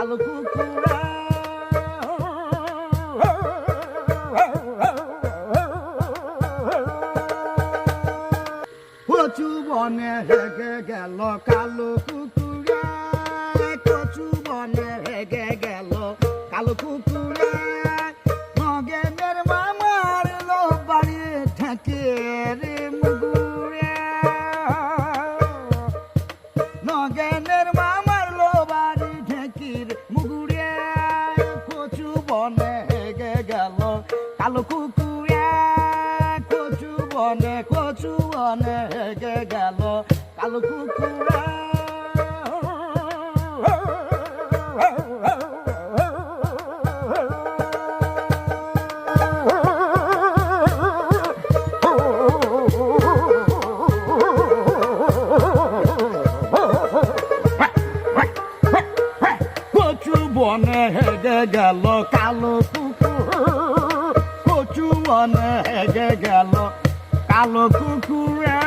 কালো কুকুরে কচু বনে হেগে গেল কালো কুকুরে, কচু বনে হেগে গেল কালো কুকুরে। নগেনের মামার লো বাড়ি ঠেকে রে মুগুরে, নগেনের মামার লো বাড়ি ঠেকির মুগুরে। কচু বনে হেগে গেল কালো কুকুরে, কচু বনে হেগে গেল কালো কুকুরে। কচু বনে হেগে গেল কালো কুকুর, কচু বনে হেগে গেল কালো কুকুরে।